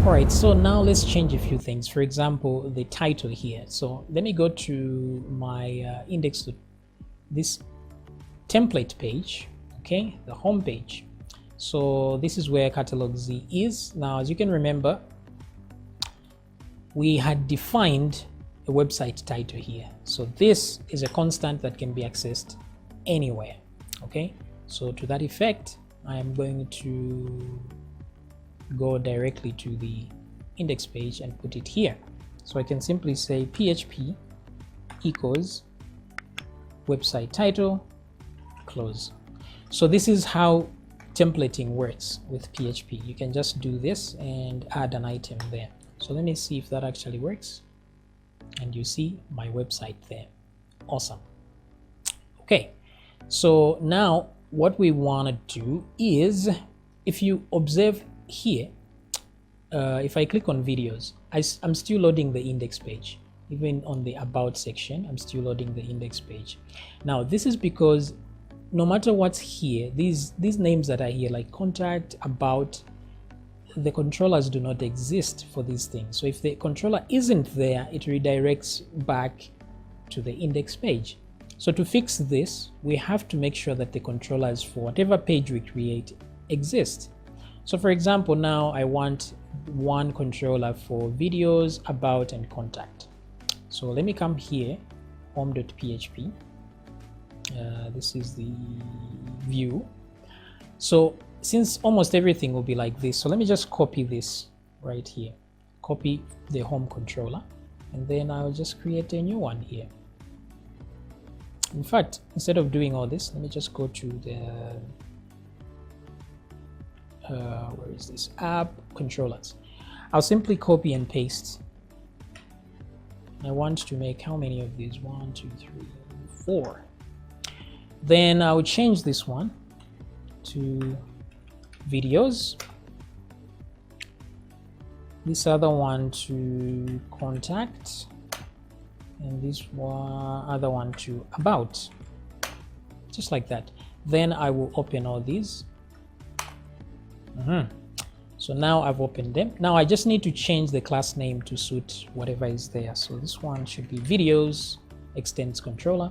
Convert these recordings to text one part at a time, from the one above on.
All right, so now let's change a few things. For example, the title here. So let me go to my index, this template page, okay, the home page. So this is where catalog Z is. Now, as you can remember, we had defined a website title here. So this is a constant that can be accessed anywhere, okay? So to that effect, I am going to go directly to the index page and put it here. So I can simply say PHP equals website title, close. So this is how templating works with PHP. You can just do this and add an item there. So let me see if that actually works. And you see my website there. Awesome. Okay, so now what we want to do is, if you observe here, if I click on videos, I'm still loading the index page. Even on the about section, I'm still loading the index page. Now this is because no matter what's here, these names that are here, like contact, about, the controllers do not exist for these things. So if the controller isn't there, it redirects back to the index page. So to fix this, we have to make sure that the controllers for whatever page we create exist. So for example, now I want one controller for videos, about, and contact. So let me come here, home.php. This is the view. So since almost everything will be like this, so let me just copy this right here, copy the home controller, and then I'll just create a new one here. In fact, instead of doing all this, let me just go to the where is this app controllers. I'll simply copy and paste. I want to make how many of these? 1, 2, 3, 4. Then I will change this one to videos, this other one to contact, and this other one to about, just like that. Then I will open all these. So now I've opened them. Now I just need to change the class name to suit whatever is there. So this one should be videos extends controller,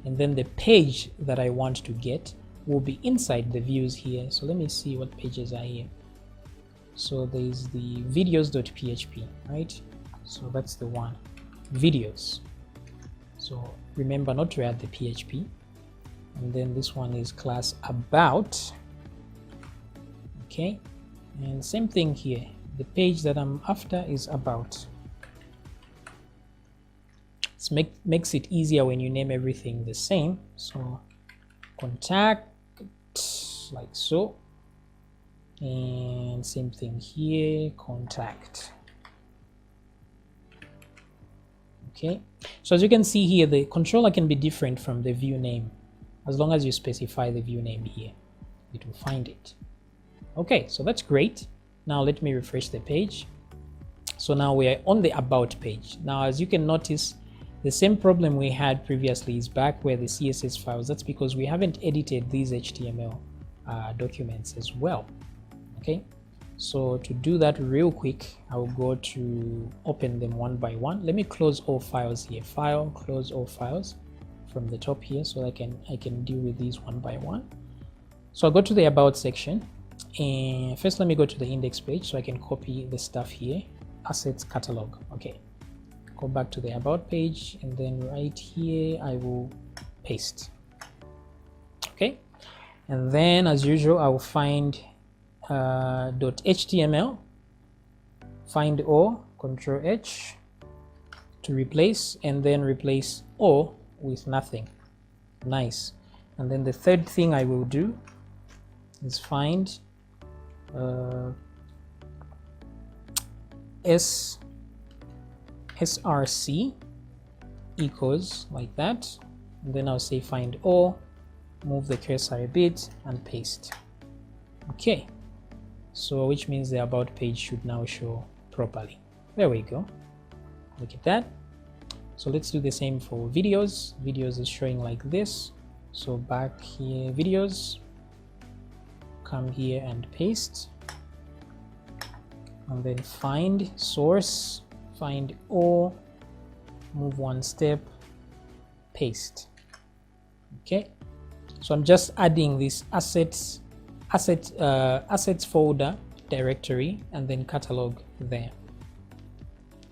and then the page that I want to get will be inside the views here. So let me see what pages are here. So there's the videos.php, right? So that's the one, videos. So remember not to add the PHP. And then this one is class about. Okay, and same thing here. The page that I'm after is about. It makes it easier when you name everything the same. So contact, like so, and same thing here, contact. Okay, so as you can see here, the controller can be different from the view name. As long as you specify the view name here, it will find it. Okay, so that's great. Now let me refresh the page. So now we are on the about page. Now as you can notice, the same problem we had previously is back where the CSS files. That's because we haven't edited these HTML documents as well. Okay, so to do that real quick, I will go to open them one by one. Let me close all files here. File, close all files from the top here, so I can deal with these one by one. So I'll go to the about section, and first let me go to the index page so I can copy the stuff here. Assets catalog. Okay, go back to the about page, and then right here I will paste. Okay, and then as usual I will find .html, find all, Control H to replace, and then replace all with nothing. Nice. And then the third thing I will do is find src equals like that, and then I'll say find all, move the cursor a bit, and paste. Okay, so which means the about page should now show properly. There we go. Look at that. So let's do the same for videos. Videos is showing like this. So back here, videos, come here and paste. and then find source, find O, move one step, paste. Okay, so I'm just adding this assets folder directory and then catalog there,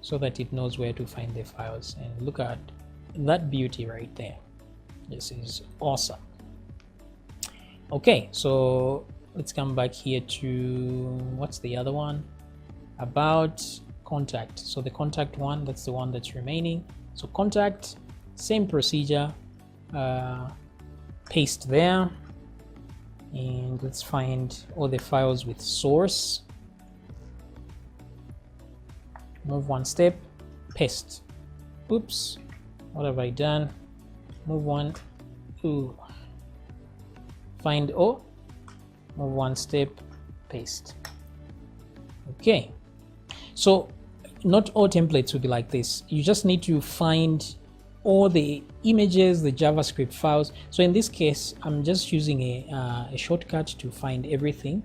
so that it knows where to find the files. And look at that beauty right there. This is awesome. Okay, so let's come back here to, what's the other one? About contact. So the contact one, that's the one that's remaining. So contact, same procedure, paste there, and let's find all the files with source, move one step, paste. Oops, what have I done? Move one, ooh, find O, move one step, paste. Okay, so not all templates will be like this. You just need to find all the images, the JavaScript files. So in this case, I'm just using a shortcut to find everything.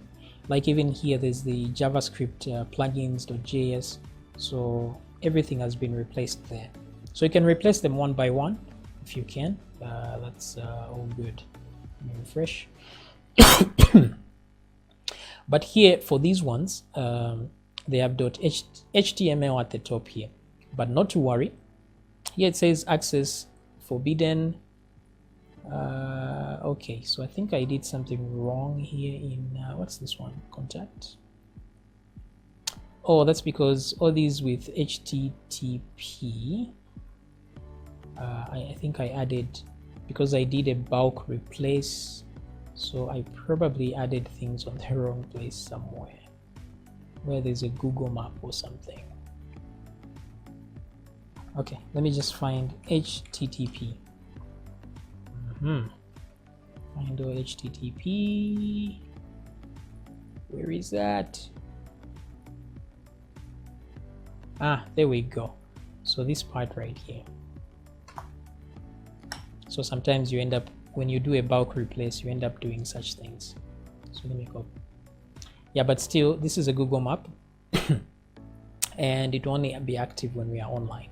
Like even here, there's the JavaScript plugins.js. So everything has been replaced there. So you can replace them one by one if you can. That's all good. Let me refresh. But here for these ones, they have .html at the top here, but not to worry. Here it says access forbidden. Okay, so I think I did something wrong here in what's this one? Contact. Oh, that's because all these with HTTP. I think I added, because I did a bulk replace, so I probably added things on the wrong place somewhere, where there's a Google map or something. Okay, let me just find HTTP. Find HTTP. Where is that? Ah, there we go. So this part right here. So sometimes you end up, when you do a bulk replace, you end up doing such things. So let me go. Yeah, but still, this is a Google map and it will only be active when we are online.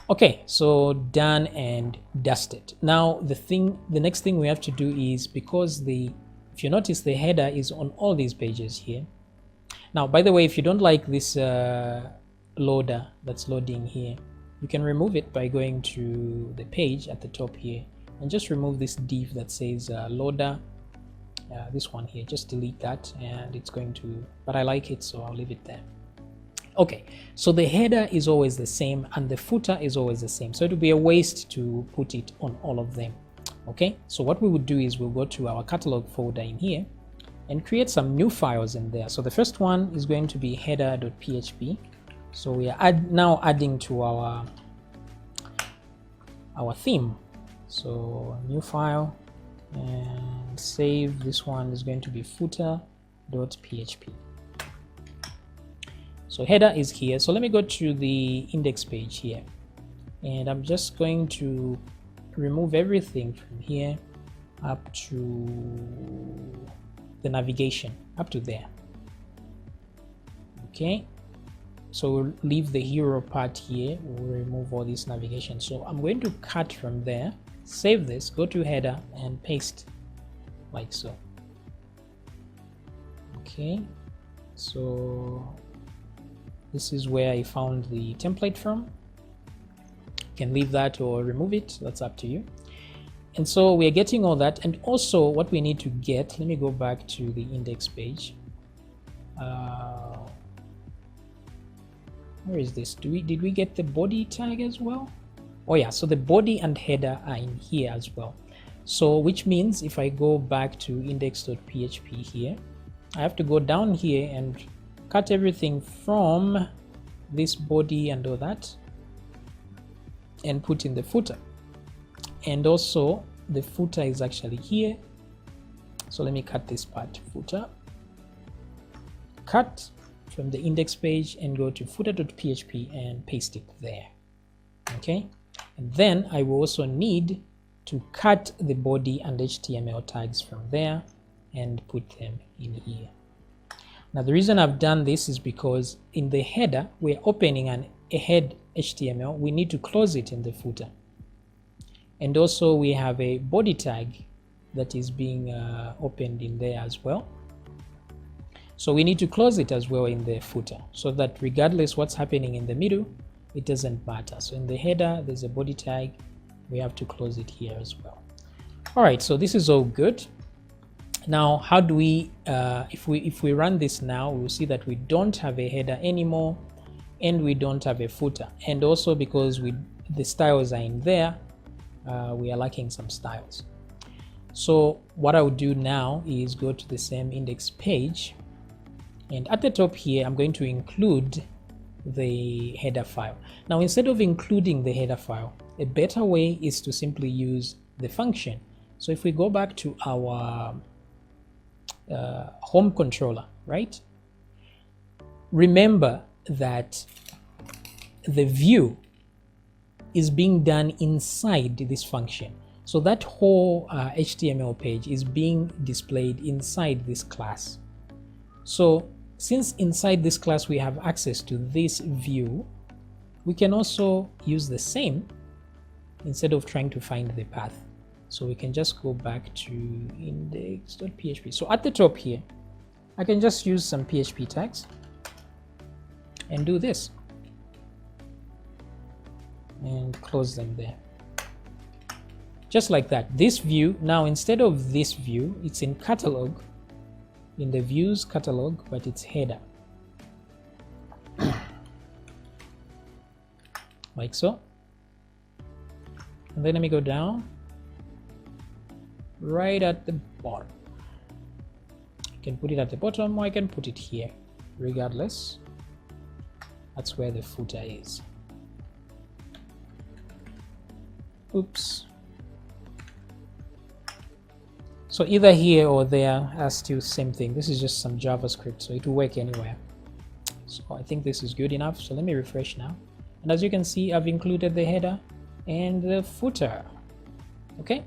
Okay, so done and dusted. Now the next thing we have to do is, because if you notice, the header is on all these pages here. Now, by the way, if you don't like this loader that's loading here, you can remove it by going to the page at the top here and just remove this div that says loader. This one here, just delete that, and it's going to, but I like it, so I'll leave it there. Okay, so the header is always the same and the footer is always the same, so it would be a waste to put it on all of them. Okay, so what we would do is we'll go to our catalog folder in here and create some new files in there. So the first one is going to be header.php. So we are now adding to our theme. So new file and save. This one is going to be footer.php. So header is here. So let me go to the index page here, and I'm just going to remove everything from here up to the navigation, up to there. Okay, so we'll leave the hero part here. We'll remove all this navigation. So I'm going to cut from there, save this, go to header and paste like so. Okay, so this is where I found the template from. You can leave that or remove it, that's up to you. And so we are getting all that, and also what we need to get, let me go back to the index page. Where is this? Did we get the body tag as well? Oh yeah, so the body and header are in here as well. So which means if I go back to index.php here, I have to go down here and cut everything from this body and all that and put in the footer. And also the footer is actually here. So let me cut this part, footer, cut from the index page and go to footer.php and paste it there. Okay, and then I will also need to cut the body and HTML tags from there and put them in here. Now the reason I've done this is because in the header we're opening a head HTML. We need to close it in the footer, and also we have a body tag that is being opened in there as well. So we need to close it as well in the footer, so that regardless what's happening in the middle, it doesn't matter. So in the header there's a body tag, we have to close it here as well. All right, so this is all good. Now how do we if we run this now, we'll see that we don't have a header anymore, and we don't have a footer, and also because the styles are in there, we are lacking some styles. So what I would do now is go to the same index page, and at the top here I'm going to include the header file. Now instead of including the header file, a better way is to simply use the function. So if we go back to our home controller, right, remember that the view is being done inside this function. So that whole HTML page is being displayed inside this class. So since inside this class we have access to this view, we can also use the same instead of trying to find the path. So we can just go back to index.php. So at the top here, I can just use some PHP tags and do this and close them there. Just like that. This view, now instead of this view, it's in catalog, in the views catalog, but it's header. Like so. And then let me go down right at the bottom. I can put it at the bottom, or I can put it here. Regardless, that's where the footer is. Oops. So either here or there are still same thing. This is just some JavaScript, so it will work anywhere. So I think this is good enough. So let me refresh now. And as you can see, I've included the header and the footer. Okay.